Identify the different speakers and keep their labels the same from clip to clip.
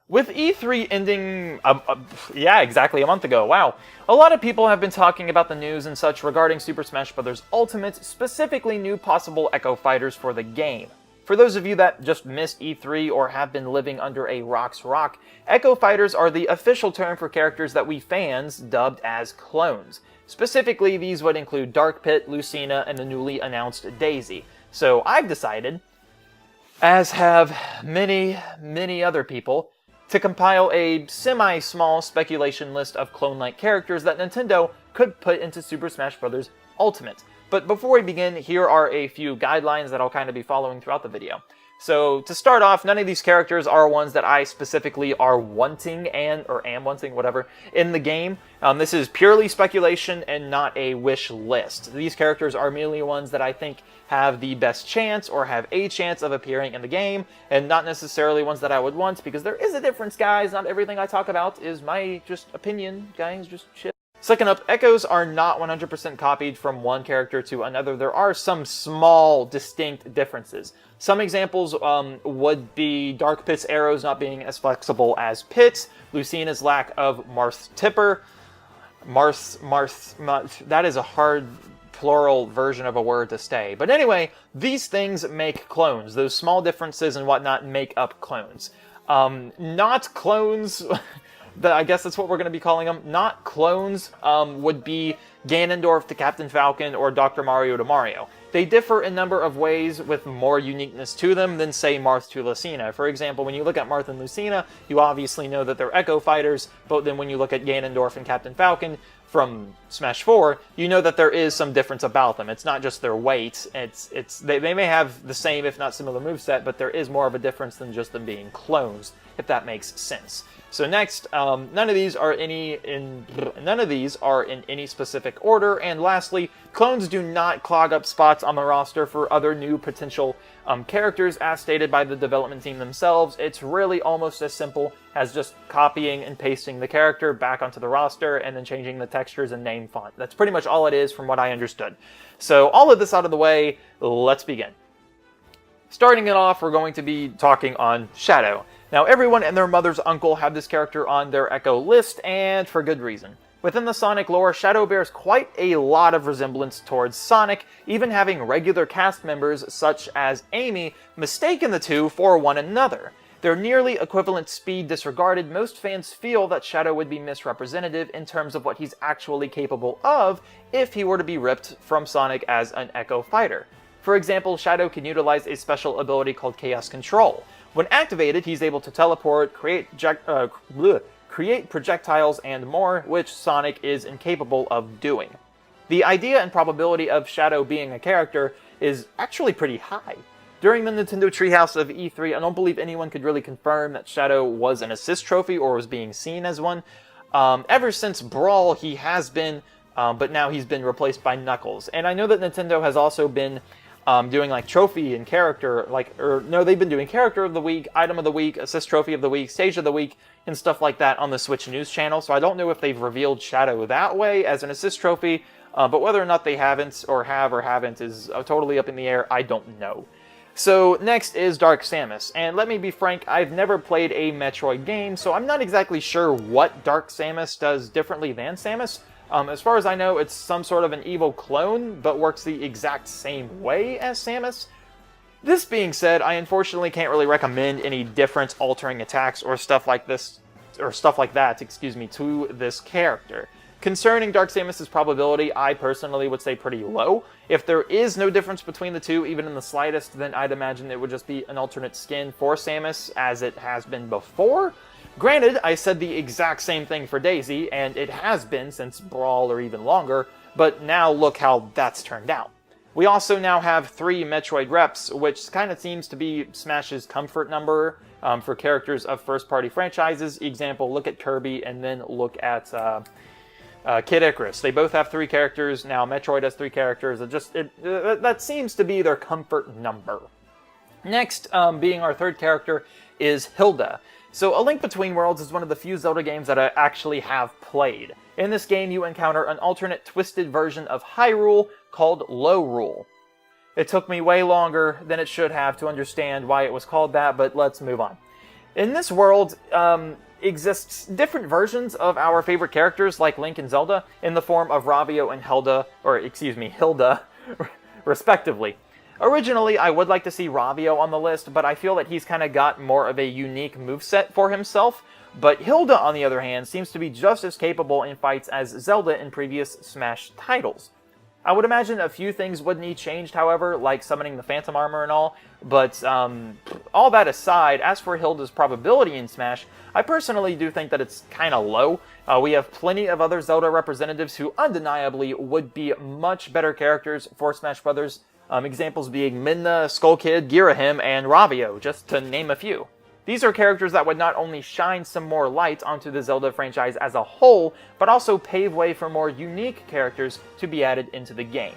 Speaker 1: With E3 ending, yeah, exactly a month ago, wow, a lot of people have been talking about the news and such regarding Super Smash Bros. Ultimate, specifically new possible Echo Fighters for the game. For those of you that just missed E3 or have been living under a rock's rock, Echo Fighters are the official term for characters that we fans dubbed as clones. Specifically, these would include Dark Pit, Lucina, and the newly announced Daisy. So I've decided, as have many other people, to compile a semi-small speculation list of clone-like characters that Nintendo could put into Super Smash Bros. Ultimate. But before we begin, here are a few guidelines that I'll kind of be following throughout the video. So, to start off, none of these characters are ones that I specifically are wanting am wanting, whatever, in the game. This is purely speculation and not a wish list. These characters are merely ones that I think have the best chance or have a chance of appearing in the game, and not necessarily ones that I would want, because there is a difference, guys. Not everything I talk about is my just opinion, guys, just shit. Second up, echoes are not 100% copied from one character to another. There are some small, distinct differences. Some examples would be Dark Pit's arrows not being as flexible as Pit's, Lucina's lack of Marth's Tipper, that is a hard plural version of a word to say. But anyway, these things make clones. Those small differences and whatnot make up clones. Not clones... I guess that's what we're going to be calling them. Not clones would be Ganondorf to Captain Falcon or Dr. Mario to Mario. They differ in a number of ways with more uniqueness to them than, say, Marth to Lucina. For example, when you look at Marth and Lucina, you obviously know that they're Echo Fighters, but then when you look at Ganondorf and Captain Falcon from Smash 4, you know that there is some difference about them. It's not just their weight. They may have the same, if not similar, moveset, but there is more of a difference than just them being clones, if that makes sense. So next, none of these are in any specific order. And lastly, clones do not clog up spots on the roster for other new potential characters, as stated by the development team themselves. It's really almost as simple as just copying and pasting the character back onto the roster and then changing the textures and name font. That's pretty much all it is from what I understood. So all of this out of the way, let's begin. Starting it off, we're going to be talking on Shadow. Now, everyone and their mother's uncle have this character on their Echo list, and for good reason. Within the Sonic lore, Shadow bears quite a lot of resemblance towards Sonic, even having regular cast members such as Amy mistaken the two for one another. Their nearly equivalent speed disregarded, most fans feel that Shadow would be misrepresentative in terms of what he's actually capable of if he were to be ripped from Sonic as an Echo fighter. For example, Shadow can utilize a special ability called Chaos Control. When activated, he's able to teleport, create projectiles, and more, which Sonic is incapable of doing. The idea and probability of Shadow being a character is actually pretty high. During the Nintendo Treehouse of E3, I don't believe anyone could really confirm that Shadow was an assist trophy or was being seen as one. Ever since Brawl, he has been, but now he's been replaced by Knuckles. And I know that Nintendo has also been doing like trophy and character, they've been doing character of the week, item of the week, assist trophy of the week, stage of the week, and stuff like that on the Switch News channel. So I don't know if they've revealed Shadow that way as an assist trophy, but whether or not they haven't or haven't is totally up in the air. I don't know. So next is Dark Samus, and let me be frank, I've never played a Metroid game, so I'm not exactly sure what Dark Samus does differently than Samus. As far as I know, it's some sort of an evil clone, but works the exact same way as Samus. This being said, I unfortunately can't really recommend any difference-altering attacks or stuff like that, to this character. Concerning Dark Samus' probability, I personally would say pretty low. If there is no difference between the two, even in the slightest, then I'd imagine it would just be an alternate skin for Samus, as it has been before. Granted, I said the exact same thing for Daisy, and it has been since Brawl or even longer, but now look how that's turned out. We also now have 3 Metroid reps, which kind of seems to be Smash's comfort number for characters of first-party franchises. Example, look at Kirby, and then look at Kid Icarus. They both have 3 characters, now Metroid has 3 characters. That seems to be their comfort number. Next, being our third character, is Hilda. So A Link Between Worlds is one of the few Zelda games that I actually have played. In this game, you encounter an alternate twisted version of Hyrule called Lorule. It took me way longer than it should have to understand why it was called that, but let's move on. In this world, exists different versions of our favorite characters like Link and Zelda in the form of Ravio and Hilda, respectively. Originally, I would like to see Ravio on the list, but I feel that he's kind of got more of a unique moveset for himself. But Hilda, on the other hand, seems to be just as capable in fights as Zelda in previous Smash titles. I would imagine a few things would need changed, however, like summoning the Phantom Armor and all, but all that aside, as for Hilda's probability in Smash, I personally do think that it's kind of low. We have plenty of other Zelda representatives who undeniably would be much better characters for Smash Bros. Examples being Midna, Skull Kid, Girahim, and Ravio, just to name a few. These are characters that would not only shine some more light onto the Zelda franchise as a whole, but also pave way for more unique characters to be added into the game.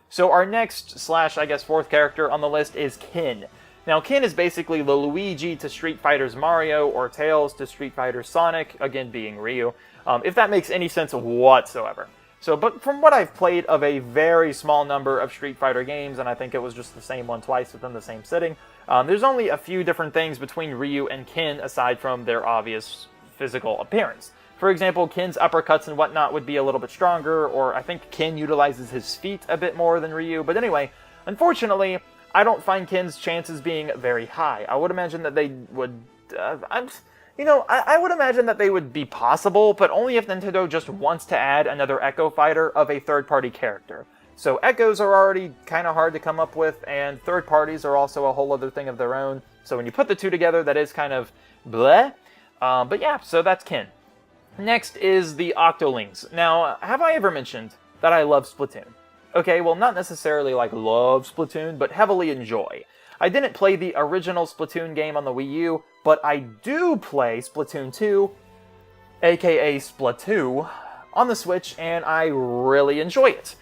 Speaker 1: So our next / fourth character on the list is Kin. Now Kin is basically the Luigi to Street Fighter's Mario, or Tails to Street Fighter's Sonic, again being Ryu, if that makes any sense whatsoever. But from what I've played of a very small number of Street Fighter games, and I think it was just the same one twice within the same sitting, there's only a few different things between Ryu and Kin aside from their obvious physical appearance. For example, Kin's uppercuts and whatnot would be a little bit stronger, or I think Kin utilizes his feet a bit more than Ryu, but anyway, unfortunately, I don't find Kin's chances being very high. I would imagine that they would... I would imagine that they would be possible, but only if Nintendo just wants to add another Echo Fighter of a third-party character. So Echoes are already kind of hard to come up with, and third parties are also a whole other thing of their own. So when you put the two together, that is kind of bleh. But yeah, so that's Kin. Next is the Octolings. Now, have I ever mentioned that I love Splatoon? Okay, well, not necessarily like love Splatoon, but heavily enjoy. I didn't play the original Splatoon game on the Wii U, but I do play Splatoon 2, aka Splatoon, on the Switch, and I really enjoy it.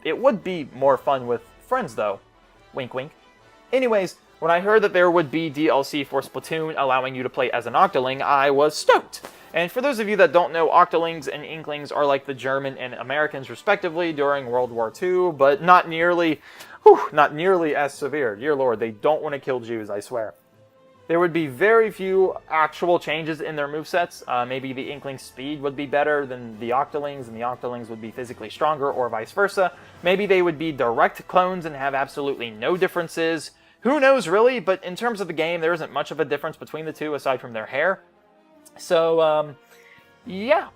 Speaker 1: It would be more fun with friends, though. Wink, wink. Anyways, when I heard that there would be DLC for Splatoon allowing you to play as an Octoling, I was stoked. And for those of you that don't know, Octolings and Inklings are like the German and Americans respectively during World War II, but not nearly as severe. Dear Lord, they don't want to kill Jews, I swear. There would be very few actual changes in their movesets. Maybe the Inkling's speed would be better than the Octolings, and the Octolings would be physically stronger, or vice versa. Maybe they would be direct clones and have absolutely no differences. Who knows, really? But in terms of the game, there isn't much of a difference between the two, aside from their hair. So, yeah.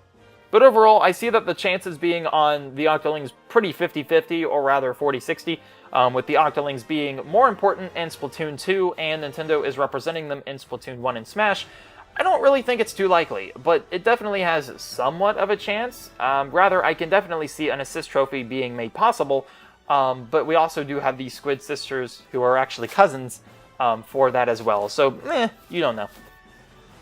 Speaker 1: But overall, I see that the chances being on the Octolings pretty 50-50, or rather 40-60, with the Octolings being more important in Splatoon 2, and Nintendo is representing them in Splatoon 1 and Smash. I don't really think it's too likely, but it definitely has somewhat of a chance. Rather, I can definitely see an assist trophy being made possible, but we also do have the Squid Sisters, who are actually cousins, for that as well. So, you don't know.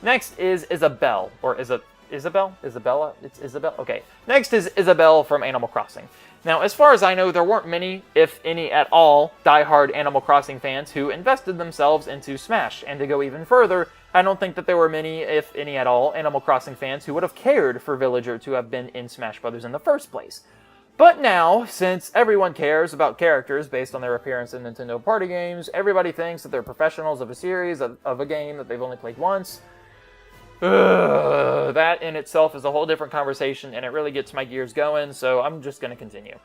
Speaker 1: Next is Isabelle, or Isabelle? Isabella? It's Isabelle? Okay. Next is Isabelle from Animal Crossing. Now, as far as I know, there weren't many, if any at all, die-hard Animal Crossing fans who invested themselves into Smash. And to go even further, I don't think that there were many, if any at all, Animal Crossing fans who would have cared for Villager to have been in Smash Bros. In the first place. But now, since everyone cares about characters based on their appearance in Nintendo party games, everybody thinks that they're professionals of a series, of a game that they've only played once. That in itself is a whole different conversation, and it really gets my gears going, so I'm just going to continue.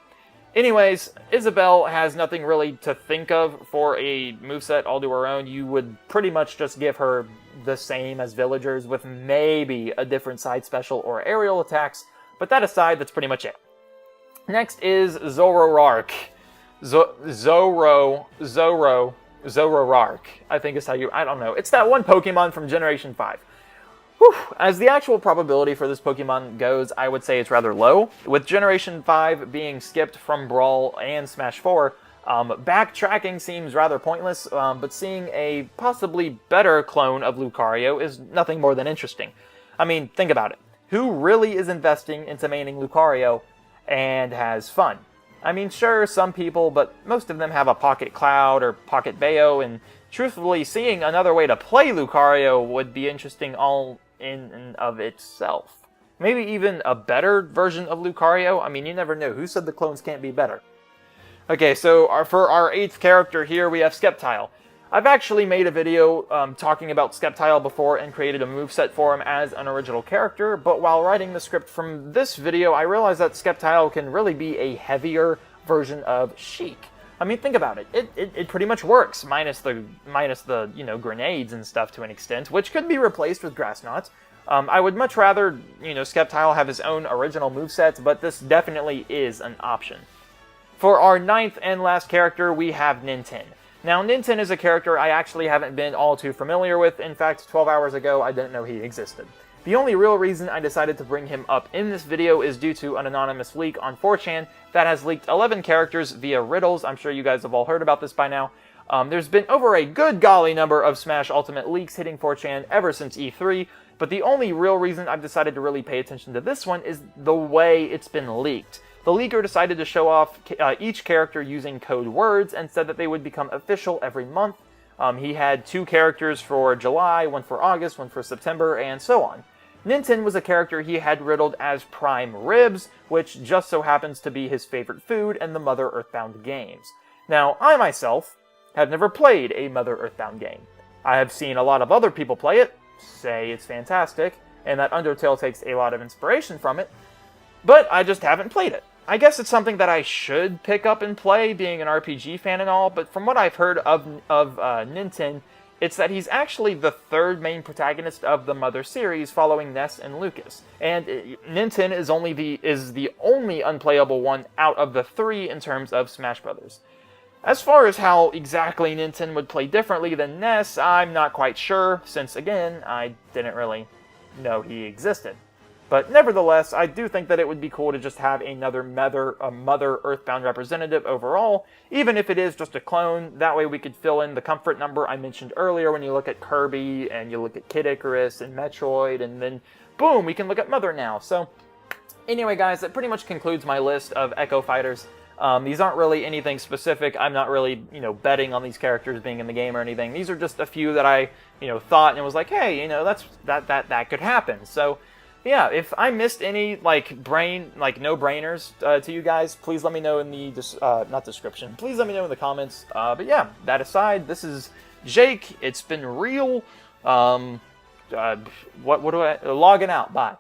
Speaker 1: Anyways, Isabelle has nothing really to think of for a moveset all to her own. You would pretty much just give her the same as Villagers, with maybe a different side special or aerial attacks, but that aside, that's pretty much it. Next is Zoroark. Zoroark, I think is how you... I don't know. It's that one Pokemon from Generation 5. Whew. As the actual probability for this Pokemon goes, I would say it's rather low. With Generation 5 being skipped from Brawl and Smash 4, backtracking seems rather pointless, but seeing a possibly better clone of Lucario is nothing more than interesting. I mean, think about it. Who really is investing into maining Lucario and has fun? I mean, sure, some people, but most of them have a Pocket Cloud or Pocket Bayo, and truthfully, seeing another way to play Lucario would be interesting all in and of itself. Maybe even a better version of Lucario? I mean, you never know. Who said the clones can't be better? Okay, so for our 8th character here, we have Sceptile. I've actually made a video talking about Skeptile before and created a moveset for him as an original character, but while writing the script from this video, I realized that Skeptile can really be a heavier version of Sheik. I mean, think about it. It pretty much works, minus the grenades and stuff to an extent, which could be replaced with Grass Knot. I would much rather, Skeptile have his own original moveset, but this definitely is an option. For our 9th and last character, we have Ninten. Now, Ninten is a character I actually haven't been all too familiar with. In fact, 12 hours ago, I didn't know he existed. The only real reason I decided to bring him up in this video is due to an anonymous leak on 4chan that has leaked 11 characters via riddles. I'm sure you guys have all heard about this by now. There's been over a good golly number of Smash Ultimate leaks hitting 4chan ever since E3, but the only real reason I've decided to really pay attention to this one is the way it's been leaked. The leaker decided to show off each character using code words and said that they would become official every month. He had 2 characters for July, 1 for August, 1 for September, and so on. Ninten was a character he had riddled as Prime Ribs, which just so happens to be his favorite food in the Mother Earthbound games. Now, I myself have never played a Mother Earthbound game. I have seen a lot of other people play it, say it's fantastic, and that Undertale takes a lot of inspiration from it, but I just haven't played it. I guess it's something that I should pick up and play, being an RPG fan and all, but from what I've heard of Ninten, it's that he's actually the 3rd main protagonist of the Mother series, following Ness and Lucas. And Ninten is the only unplayable one out of the 3 in terms of Smash Brothers. As far as how exactly Ninten would play differently than Ness, I'm not quite sure, since again, I didn't really know he existed. But nevertheless, I do think that it would be cool to just have another Mother Earthbound representative overall, even if it is just a clone. That way we could fill in the comfort number I mentioned earlier when you look at Kirby, and you look at Kid Icarus, and Metroid, and then boom, we can look at Mother now. So anyway guys, that pretty much concludes my list of Echo Fighters. These aren't really anything specific. I'm not really, betting on these characters being in the game or anything. These are just a few that I, thought and was like, hey, that could happen. So yeah, if I missed any, no-brainers to you guys, please let me know in the, description, please let me know in the comments. But yeah, that aside, this is Jake. It's been real. Logging out. Bye.